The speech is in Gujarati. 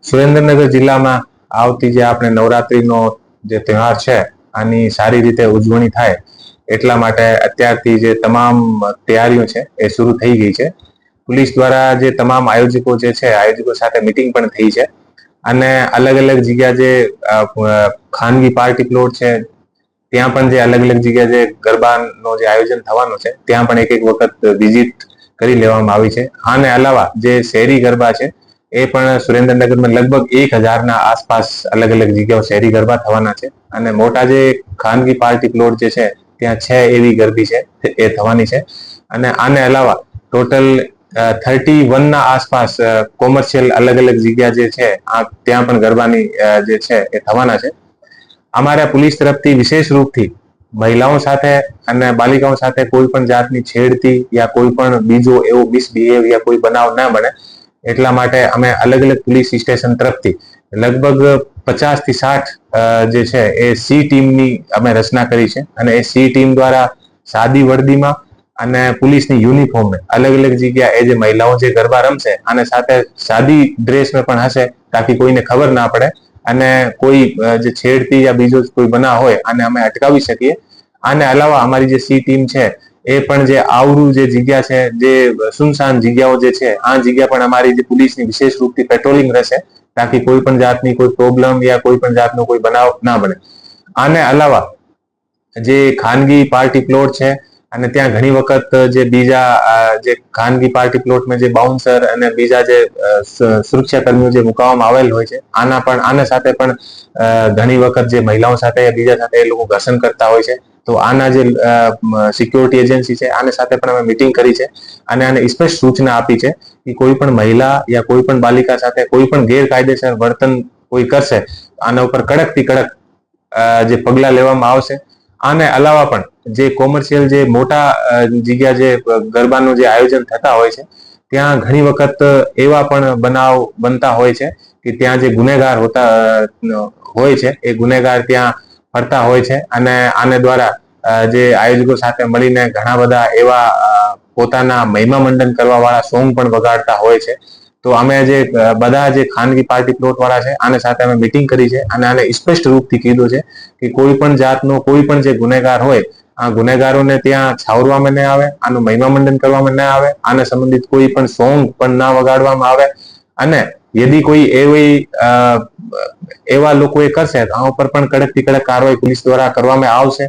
સુરેન્દ્રનગર જિલ્લામાં આવતી જે આપણે નવરાત્રીનો જે તહેવાર છે આની સારી રીતે ઉજવણી થાય એટલા માટે અત્યારથી જે તમામ તૈયારીઓ છે એ શરૂ થઈ ગઈ છે. પોલીસ દ્વારા જે તમામ આયોજકો જે છે આયોજકો સાથે મીટિંગ પણ થઈ છે અને અલગ અલગ જગ્યા જે ખાનગી પાર્ટી પ્લોટ છે ત્યાં પણ જે અલગ અલગ જગ્યા જે ગરબાનો જે આયોજન થવાનું છે ત્યાં પણ એક વખત વિઝિટ કરી લેવામાં આવી છે. આને અલાવા જે શહેરી ગરબા છે એ પણ સુરેન્દ્રનગરમાં લગભગ 1000 આસપાસ અલગ અલગ જગ્યાઓ શહેરી ગરબા થવાના છે અને મોટા જે ખાનગી પાર્ટી પ્લોટ જે છે ત્યાં 6 એવી ગરબી છે એ થવાની છે અને આને અલાવા ટોટલ 31 આસપાસ કોમર્શિયલ અલગ અલગ જગ્યા જે છે ત્યાં પણ ગરબાની જે છે એ થવાના છે. અમારા પોલીસ તરફથી વિશેષ રૂપથી મહિલાઓ સાથે અને બાલિકાઓ સાથે કોઈ પણ જાતની છેડતી યા કોઈ પણ બીજો એવો મિસબિહેવ યા કોઈ બનાવ ના બને એટલા માટે અમે અલગ અલગ પોલીસ સ્ટેશન તરફથી લગભગ 50 થી 60 જે છે એ સી ટીમની અમે રચના કરી છે અને એ સી ટીમ દ્વારા સાદી વર્દીમાં અને પોલીસની યુનિફોર્મ અલગ અલગ જગ્યા એ જે મહિલાઓ જે ગરબા રમશે અને સાથે સાદી ડ્રેસમાં પણ હશે તાકી કોઈને ખબર ના પડે અને કોઈ જે છેડતી યા બીજો કોઈ બનાવ હોય આને અમે અટકાવી શકીએ. આને અલાવા અમારી જે સી ટીમ છે એ પણ જે આવરું જે જગ્યા છે જે સુનસાન જગ્યાઓ જે છે આ જગ્યા પણ અમારી જે પોલીસની વિશેષ રૂપથી પેટ્રોલિંગ રહેશે તાકી કોઈ પણ જાતની કોઈ પ્રોબ્લેમ યા કોઈ પણ જાતનો કોઈ બનાવ ના બને. આને અલાવા જે ખાનગી પાર્ટી પ્લોટ છે અને ત્યાં ઘણી વખત જે બીજા જે ખાનગી પાર્ટી પ્લોટમાં જે બાઉન્સર અને બીજા જે સુરક્ષા કર્મીઓ જે મુકાવવામાં આવેલ હોય છે આના સાથે પણ ઘણી વખત જે મહિલાઓ સાથે બીજા સાથે એ લોકો ઘર્ષણ કરતા હોય છે. તો આના જે સિક્યોરિટી એજન્સી છે આને સાથે પણ અમે મીટિંગ કરી છે અને આને સ્પષ્ટ સૂચના આપી છે કે કોઈ પણ મહિલા યા કોઈ પણ બાલિકા સાથે કોઈ પણ ગેરકાયદેસર વર્તન કોઈ કરશે આના ઉપર કડક થી કડક જે પગલા લેવામાં આવશે. આને અલાવા પણ જે કોમર્શિયલ જે મોટા જગ્યા જે ગરબાનું જે આયોજન થતા હોય છે ત્યાં ઘણી વખત એવા પણ બનાવ બનતા હોય છે કે ત્યાં જે ગુનેગાર હોય છે એ ગુનેગાર ત્યાં ફરતા હોય છે અને આને દ્વારા જે આયોજકો સાથે મળીને ઘણા બધા એવા પોતાના મહિમા મંડન કરવા વાળા સોંગ પણ વગાડતા હોય છે. તો અમે જે બધા જે ખાનગી પાર્ટી પ્લોટ વાળા છે આને સાથે અમે મીટિંગ કરી છે અને આને સ્પષ્ટ રૂપથી કીધું છે કે કોઈ પણ જાતનો કોઈ પણ જે ગુનેગાર હોય આ ગુનેગારોને ત્યાં છાવરવામાં ન આવે, આનું મહિમા મંડન કરવામાં ન આવે, આને સંબંધિત કોઈ પણ સોંગ પણ ના વગાડવામાં આવે અને યદી કોઈ એવા લોકો એ કરશે તો આ ઉપર પણ કડક થી કડક કાર્યવાહી પોલીસ દ્વારા કરવામાં આવશે.